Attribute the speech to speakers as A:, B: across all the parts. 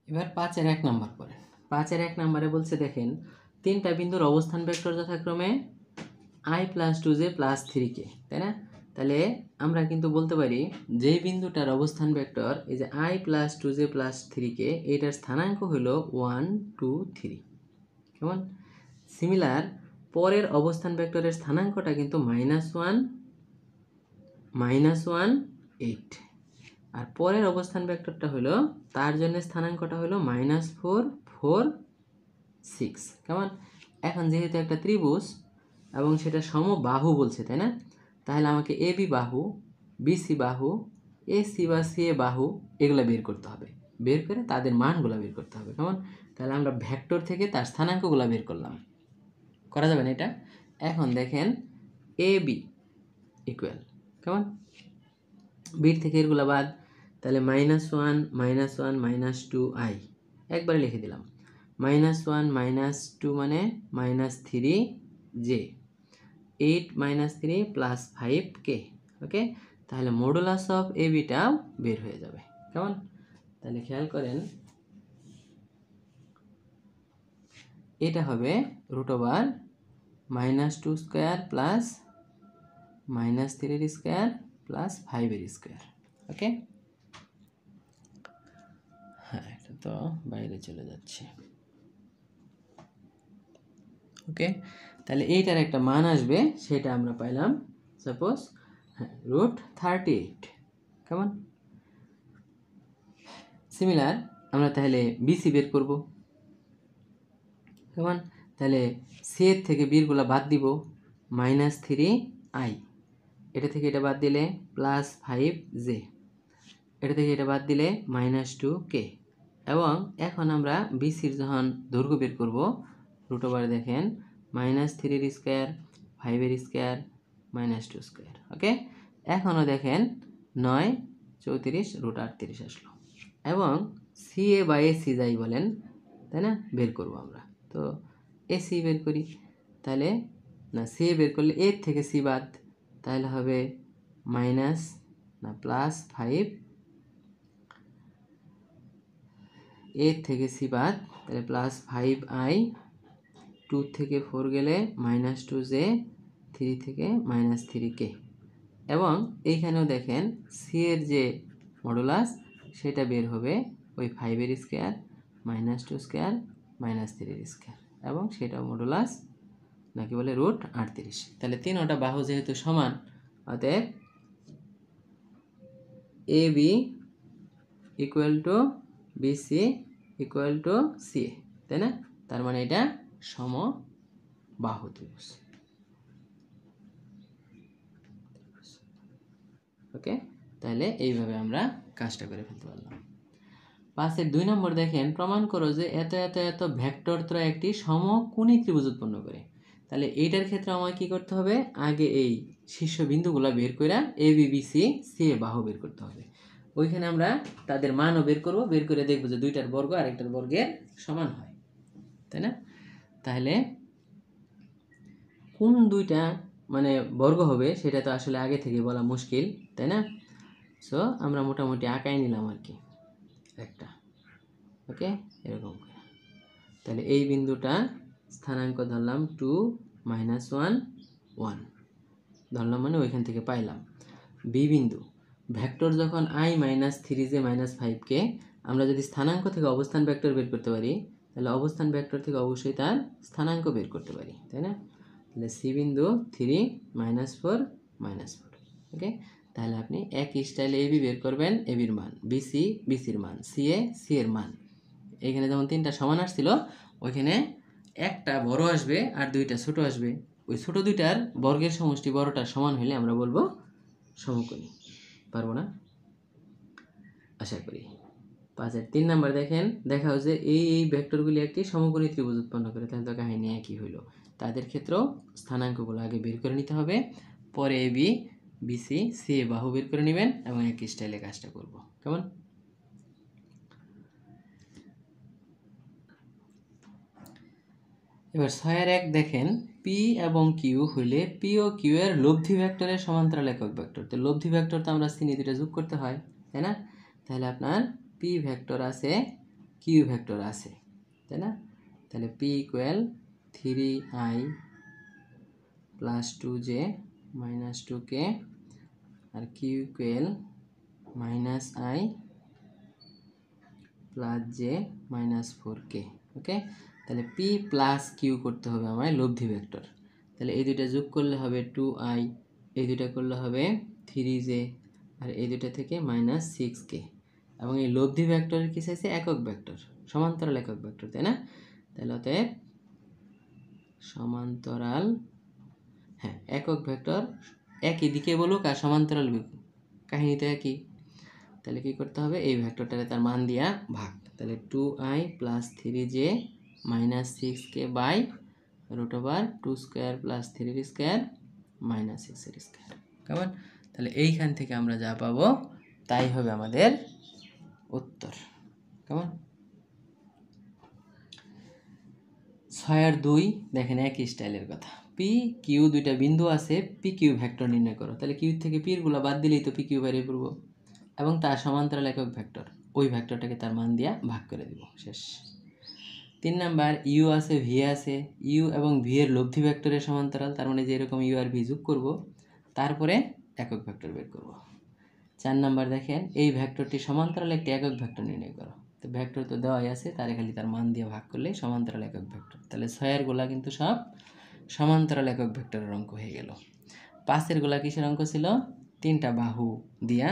A: এবার 5-এর 1 নাম্বার পড়েন। 5-এর 1 নাম্বারে বলছে দেখেন 3টা বিন্দুর অবস্থান ভেক্টর যথাক্রমে i + 2j + 3k, তাই না? তাহলে আমরা কিন্তু বলতে পারি যেই বিন্দুটার অবস্থান ভেক্টর এই যে i + 2j + 3k, এইটার স্থানাঙ্ক হলো 1 2 3। কেমন? সিমিলার পরের অবস্থান ভেক্টরের স্থানাঙ্কটা কিন্তু -1 -1 8, আর পরের অবস্থান ভেক্টরটা হলো তার জন্য স্থানাঙ্কটা হলো -4 4 6। কেমন? এখন যেহেতু একটা ত্রিভুজ এবং সেটা সমবাহু বলছে, তাই না? তাহলে আমাকে এবি বাহু, বিসি বাহু, এসি বা সিএ বাহু এগুলো বের করতে হবে। বের করে তাদের মানগুলো বের করতে হবে। কেমন? তাহলে আমরা ভেক্টর থেকে তার স্থানাঙ্কগুলো বের করলাম। করা যাবে না এটা? এখন দেখেন এবি ইকুয়াল, কেমন? বির থেকে এরগুলো বাদ, তাহলে -1 -1 -2i একবারে লিখে দিলাম। -1 -2 মানে -3j, 8 - 3 + 5k। ওকে, তাহলে মডুলাস অফ এবিটাও বের হয়ে যাবে। কেমন? তাহলে খেয়াল করেন এটা হবে √2² + -3² + 5² ওকে। হ্যাঁ, এটা তো বাইরে চলে যাচ্ছে। ওকে, তাহলে এইটার একটা মান আসবে, সেটা আমরা পাইলাম সাপোজ √38। কেমন? সিমিলার আমরা তাহলে বিসি বের করব। কেমন? তাহলে সি এর থেকে বিরগুলো বাদ দিব, -3i, এটা থেকে এটা বাদ দিলে +5j, এটা থেকে এটা বাদ দিলে -2k। এবং এখন আমরা বিসির যখন দৈর্ঘ্য বের করব, √, দেখেন -3² 5² -2²। ওকে, এখনও দেখেন 9 34 √38 আসলো। এবং সিএ বা এসি যাই বলেন, তাই না, বের করব আমরা। তো এসি বের করি, তাহলে না সিএ বের করলে এর থেকে সি বাদ, তাহলে হবে +5, এর থেকে সি বাদ, তাহলে +5i, 2 থেকে 4 গেলে -2j, 3 থেকে -3k। এবং এইখানেও দেখেন সি এর যে মডুলাস সেটা বের হবে ওই 5² -2² -3² এবং সেটা মডুলাস নাকি বলে √38। তাহলে তিনটা বাহু যেহেতু সমান, অতএব A B equal to BC equal to C, তাই না? তার মানে এটা সমবাহু ত্রিভুজ। ওকে, তাহলে এইভাবে আমরা কাজটা করে ফেলতে পারলাম। 5-এর 2 নম্বর দেখেন, প্রমাণ করো যে এত এত এত ভেক্টর ত্রয় একটি সমকোণী ত্রিভুজ উৎপন্ন করে। তাহলে এইটার ক্ষেত্রে আমাকে কি করতে হবে? আগে এই শীর্ষবিন্দুগুলো বের করে A B B C C এ বাহু বের করতে হবে। ওইখানে আমরা তাদের মানও বের করব, বের করে দেখবো যে দুইটার বর্গ আরেকটার বর্গের সমান হয়, তাই না? তাহলে কোন দুইটা মানে বর্গ হবে সেটা তো আসলে আগে থেকে বলা মুশকিল, তাই না? সো আমরা মোটামুটি আঁকাই নিলাম আর কি একটা। ওকে, এরকম করে তাহলে এই বিন্দুটা স্থানাঙ্ক ধরলাম 2 -1 1 ধরলাম, মানে ওইখান থেকে পাইলাম। বি বিন্দু ভেক্টর যখন i -3j -5k, আমরা যদি স্থানাঙ্ক থেকে অবস্থান ভেক্টর বের করতে পারি, তাহলে অবস্থান ভেক্টর থেকে অবশ্যই তার স্থানাঙ্ক বের করতে পারি, তাই না? তাহলে সি বিন্দু 3 -4 -4। ওকে, তাহলে আপনি একই স্টাইলে এবি বের করবেন, এবির মান, বিসি বিসির মান, সিএ সি এর মান। এখানে যেমন 3টা সমান আসছিল, ওইখানে একটা বড় আসবে আর 2টা ছোট আসবে। ওই ছোট দুইটার বর্গের সমষ্টি বড়টার সমান হলে আমরা বলবো সমকোণী। পারবো না? আশা করি। 5-এর 3 নাম্বার দেখেন, দেখাও যে এই ভেক্টরগুলি একটি সমকোণী ত্রিভুজ উৎপন্ন করে। তাহলে তো কাহিনী একই হইলো। তাদের ক্ষেত্রেও স্থানাঙ্কগুলো আগে বের করে নিতে হবে, পরে এ বি বিসি সি এ বাহু বের করে নেবেন এবং একই স্টাইলে কাজটা করব। কেমন? এবার 6-এর 1 দেখেন, পি এবং কিউ হইলে পি ও কিউ এর লব্ধি ভেক্টরের সমান্তরাল একক ভেক্টর। তো লব্ধি ভেক্টর তো আমরা চিনি, দুটো যোগ করতে হয়, তাই না? তাহলে আপনার পি ভেক্টর আছে কিউ ভেক্টর আছে, তাই না? তাহলে P equal 3i plus 2j minus 2k আর Q equal minus i plus J minus 4k। Okay, তাহলে পি প্লাস কিউ করতে হবে আমার লব্ধি ভেক্টর। তাহলে এই দুইটা যোগ করলে হবে 2i, এই দুইটা করলে হবে 3j আর এই দুইটা থেকে মাইনাস 6k। এবং এই লব্ধি ভেক্টরের কি চাইছে? একক ভেক্টর, সমান্তরাল একক ভেক্টর, তাই না? তাহলে অতএব সমান্তরাল, হ্যাঁ একক ভেক্টর একই দিকে বলুক আর সমান্তরাল কাহিনী তো একই। তাহলে কি করতে হবে? এই ভেক্টরটারে তার মান দিয়া ভাগ। তাহলে 2i plus 3j minus 6k by root over 2 square plus 3 square minus 6 square. কেমন? তাহলে এইখান থেকে আমরা যা পাবো তাই হবে আমাদের উত্তর। কেমন? 6 আর 2 দেখেন একই স্টাইলের কথা। পি কিউ দুইটা বিন্দু আছে, পি কিউ ভেক্টর নির্ণয় করো। তাহলে কিউ থেকে পির গুলা বাদ দিলেই তো পি কিউ বেরিয়ে পড়বো এবং তার সমান্তরাল একক ভেক্টর, ওই ভেক্টরটাকে তার মান দিয়া ভাগ করে দিব, শেষ। 3 নাম্বার ইউ আছে ভি আছে, ইউ এবং ভি এর লব্ধি ভেক্টরের সমান্তরাল, তার মানে যে এরকম ইউ আর ভি যোগ করব তারপরে একক ভেক্টর বের করব। 4 নাম্বার দেখেন এই ভেক্টরটি সমান্তরাল একটি একক ভেক্টর নির্ণয় করো। তো ভেক্টর তো দেওয়াই আছে, তারে খালি তার মান দিয়ে ভাগ করলে সমান্তরাল একক ভেক্টর। তাহলে 6 এর গোলা কিন্তু সব সমান্তরাল একক ভেক্টরের অঙ্ক হয়ে গেল। 5 এর গোলা কিসের অঙ্ক ছিল? 3টা বাহু দিয়া,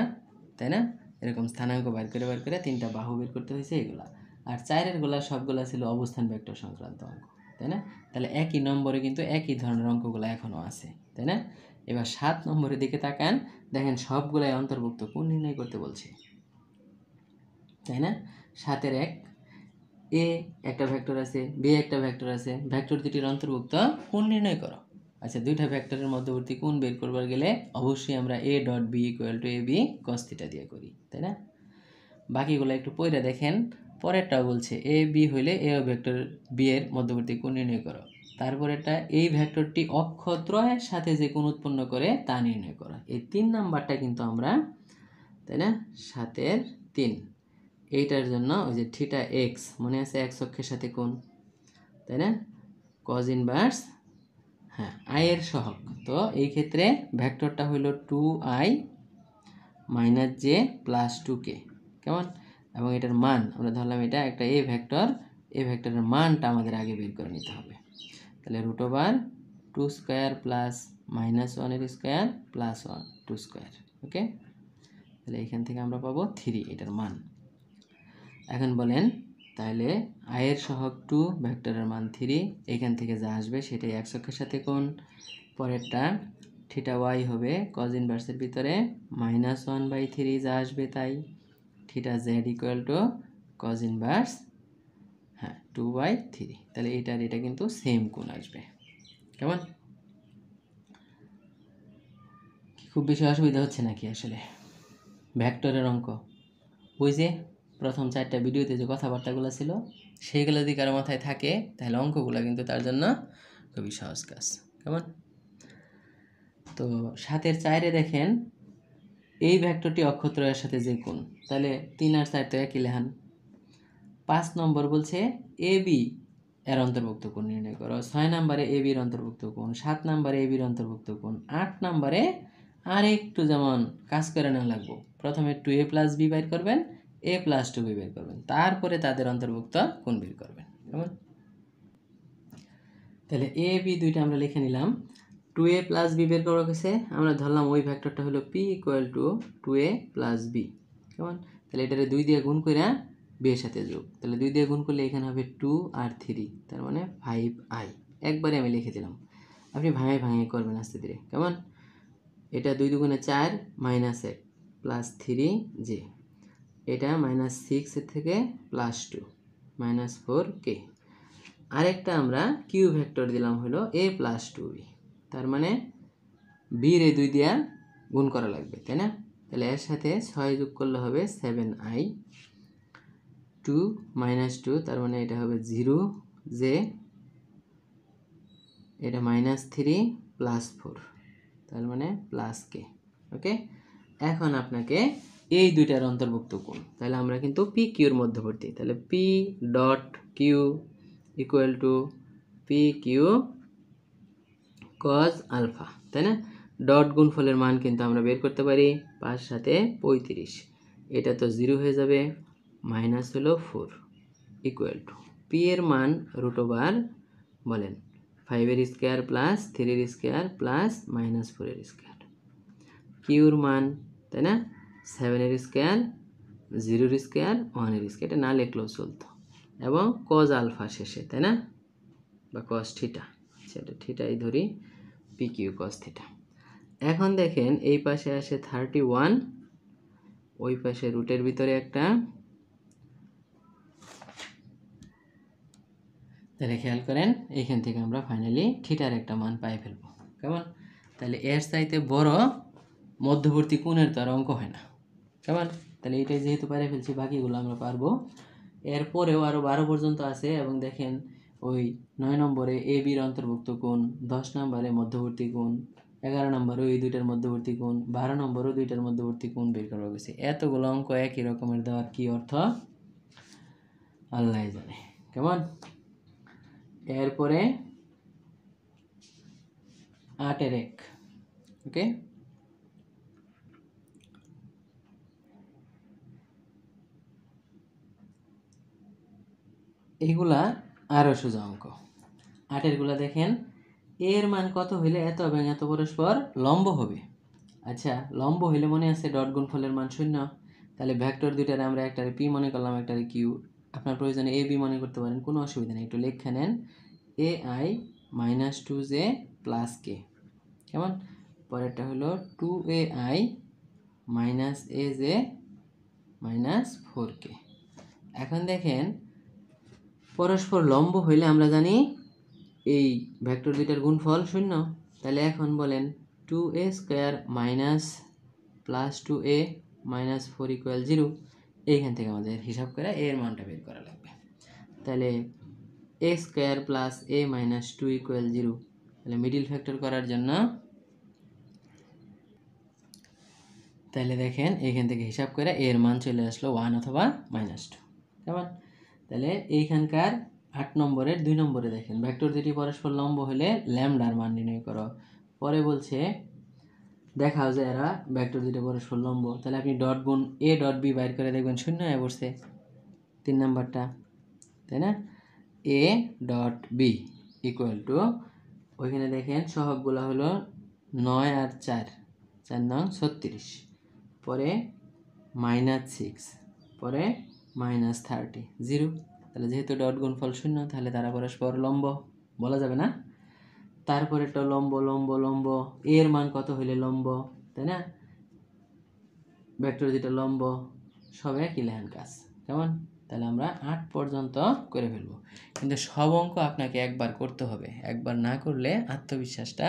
A: তাই না? এরকম স্থানাঙ্ক বের করে 3টা বাহু বের করতে হয়েছে এগুলা। আর 4 এর গোলা সবগুলা ছিল অবস্থান ভেক্টর সংক্রান্ত অঙ্ক, তাই না? তাহলে একই নম্বরে কিন্তু একই ধরনের অঙ্কগুলো এখনো আছে, তাই না? এবার 7 নম্বরের দিকে তাকান, দেখেন সবগুলাই অন্তর্ভুক্ত কোণ নির্ণয় করতে বলছে, তাই না? 7 এর 1 এ একটা ভেক্টর আছে, বি একটা ভেক্টর আছে, ভেক্টর দুটির অন্তর্ভুক্ত কোণ নির্ণয় করো। আচ্ছা, দুইটা ভেক্টরের মধ্যবর্তী কোণ বের করবার গেলে অবশ্যই আমরা a dot B equal to ab cos theta দিয়ে করি, তাই না? বাকিগুলো একটু পড়ে দেখেন, পরেরটাও বলছে এ বি হইলে এ ভেক্টর বি এর মধ্যবর্তী কোণ নির্ণয় করো। তারপরেরটা এই ভেক্টরটি অক্ষত্রয়ের সাথে যে কোণ উৎপন্ন করে তা নির্ণয় করো। এই 3 নাম্বারটা কিন্তু আমরা, তাই না, 7 এর 3 এইটার জন্য ওই যে থিটা এক্স মনে আছে, এক্স অক্ষের সাথে কোণ, তাই না? কজ ইনভার্স, হ্যাঁ আই এর সহগ। তো এই ক্ষেত্রে ভেক্টরটা হইল 2i minus J plus 2k। কেমন? এবং এটার মান আমরা ধরলাম এটা একটা এ ভেক্টর, এ ভেক্টরের মানটা আমাদের আগে বের করে নিতে হবে। তাহলে root over 2 square plus minus 1 এর স্কোয়ার প্লাস 1 2 স্কোয়ার। ওকে, তাহলে এখান থেকে আমরা পাবো 3 এটার মান। এখন বলেন তাহলে আই এর সহগ 2, ভেক্টরের মান 3, এখান থেকে যা আসবে সেটাই এক্স অক্ষের সাথে কোণ। পরেরটা থিটা ওয়াই হবে কজ ইনভার্সের ভিতরে -1/3 যা আসবে তাই। Theta Z equal to cos inverse, হ্যাঁ 2/3। তাহলে এটার এটা কিন্তু সেম কোণ আসবে। কেমন? খুব বেশি অসুবিধা হচ্ছে নাকি আসলে ভেক্টরের অঙ্ক? বুঝে প্রথম 4টা ভিডিওতে যে কথাবার্তাগুলো ছিল সেইগুলো যদি কারো মাথায় থাকে তাহলে অঙ্কগুলো কিন্তু তার জন্য খুবই সহজ কাজ। কেমন? তো 7 এর 4-এ দেখেন এই ভেক্টরটি অক্ষত্রয়ের সাথে যে কোণ, তাহলে 3 আর 4 তো একই লেহান। 5 নম্বর বলছে এ বি এর অন্তর্ভুক্ত কোণ নির্ণয় করো। 6 নম্বরে এ বির অন্তর্ভুক্ত কোণ, 7 নম্বরে এ বির অন্তর্ভুক্ত কোণ, 8 নম্বরে আর একটু যেমন কাজ করে না লাগবো, প্রথমে 2a প্লাস বি বের করবেন, a প্লাস 2b বের করবেন, তারপরে তাদের অন্তর্ভুক্ত কোণ বের করবেন। কেমন? তাহলে এ বি দুইটা আমরা লিখে নিলাম। 2a প্লাস বি বের করা হয়েছে, আমরা ধরলাম ওই ভেক্টরটা হলো p equal to 2a plus B. কেমন? তাহলে এটারে 2 দিয়ে গুণ করে বি এর সাথে যোগ, তাহলে 2 দিয়ে গুণ করলে এখানে হবে 2 আর 3, তার মানে 5i। একবারে আমি লিখে দিলাম, আপনি ভাঙাই করবেন আস্তে ধীরে। কেমন? এটা 2 দুগুণে 4 মাইনাস 1 প্লাস 3j, এটা -6 এর থেকে +2 -4k। আরেকটা আমরা কিউ ভেক্টর দিলাম হলো a প্লাস 2b, তার মানে বি রে 2 দিয়া গুণ করা লাগবে, তাই না? তাহলে এর সাথে 6 যোগ করলে হবে 7i, 2 -2 তার মানে এটা হবে 0j, এটা -3 +4 তার মানে +k। ওকে, এখন আপনাকে এই দুইটার অন্তর্ভুক্ত কোণ, তাহলে আমরা কিন্তু পি কিউর মধ্যবর্তী, তাহলে P dot Q equal to P Q cos alpha, তাই না? ডট গুণফলের মান কিন্তু আমরা বের করতে পারি 5 সাথে 35, এটা তো 0 হয়ে যাবে, মাইনাস হলো 4 ইকুয়াল টু পি এর মান রুট ওভার বলেন 5 এর স্কোয়ার প্লাস 3 এর স্কোয়ার প্লাস মাইনাস 4 এর স্কোয়ার, কিউর মান তাই না 7 এর স্কোয়ার 0 এর স্কোয়ার 1 এর স্কোয়ার, এটা না লিখলেও চলতো, এবং কজ আলফা শেষে, তাই না, বা কস থিটা, সেটা থিটাই ধরি, পি কিউ কস থিটা। এখন দেখেন এই পাশে আসে 31, ওই পাশে রুটের ভিতরে একটা, তাহলে খেয়াল করেন এইখান থেকে আমরা ফাইনালি থিটার একটা মান পাই ফেলবো, কেমন? তাহলে এর চাইতে বড় মধ্যবর্তী কোণের তো আর অঙ্ক হয় না, কেমন? তাহলে এটাই যেহেতু পারে ফেলছি, বাকিগুলো আমরা পারবো। এরপরেও আরও 12 পর্যন্ত আছে, এবং দেখেন ওই 9 নম্বরে এ বির অন্তর্ভুক্ত কোণ, 10 নম্বরে মধ্যবর্তী কোণ, 11 নম্বরে ওই দুইটার মধ্যবর্তী কোণ, 12 নম্বরেও দুইটার মধ্যবর্তী কোণ বের করা গেছে। এতগুলো অঙ্ক একই রকমের দেওয়ার কি অর্থ আল্লাহ জানে, কেমন? এরপরে 8 এর 1, ওকে, এইগুলা আরও সোজা অঙ্ক। 8 গুলা দেখেন, এর মান কত হইলে এত এবং এত পরস্পর লম্ব হবে। আচ্ছা, লম্ব হইলে মনে আছে ডট গুণফলের মান 0, তাহলে ভেক্টর দুইটারে আমরা একটারে পি মনে করলাম, একটারে কিউ, আপনার প্রয়োজনে এ বি মনে করতে পারেন, কোনো অসুবিধা নেই, একটু লেখা নেন, A I minus 2j plus K, কেমন? পরেরটা হলো 2ai minus aj minus 4k। এখন দেখেন পরস্পর লম্ব হইলে আমরা জানি এই ভেক্টর দুইটার গুণফল 0, তাহলে এখন বলেন 2a square minus plus 2a minus 4 equal 0, এইখান থেকে আমাদের হিসাব করে এর মানটা বের করা লাগবে। তাহলে a square plus a minus 2 equal 0, তাহলে মিডিল ফ্যাক্টর করার জন্য, তাহলে দেখেন এইখান থেকে হিসাব করে এর মান চলে আসলো 1 অথবা -2, কেমন? তাহলে এইখানকার 8 নম্বরের 2 নম্বরে দেখেন ভেক্টর দুটি পরস্পর লম্ব হলে ল্যামডার মান নির্ণয় করো। পরে বলছে দেখাও যে এরা ভেক্টর দুটি পরস্পর লম্ব, তাহলে আপনি ডট গুণ এ ডট বি বাইর করে দেখবেন 0 হয়ে বসছে 3 নাম্বারটা, তাই না? A dot B equal to, ওইখানে দেখেন সহগগুলো হলো 9 আর 4, 4 9 36, পরে -6, পরে -30, 0, তাহলে যেহেতু ডট গুণফল 0, তাহলে তারা পরস্পর লম্ব বলা যাবে না। তারপরে একটা লম্ব লম্ব লম্ব, এর মান কত হইলে লম্ব, তাই না? ভেক্টর যেটা লম্ব, সব একই লেহান কাজ, কেমন? তাহলে আমরা 8 পর্যন্ত করে ফেলবো, কিন্তু সব অঙ্ক আপনাকে একবার করতে হবে, একবার না করলে আত্মবিশ্বাসটা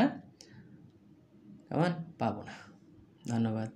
A: কেমন পাবো না। ধন্যবাদ।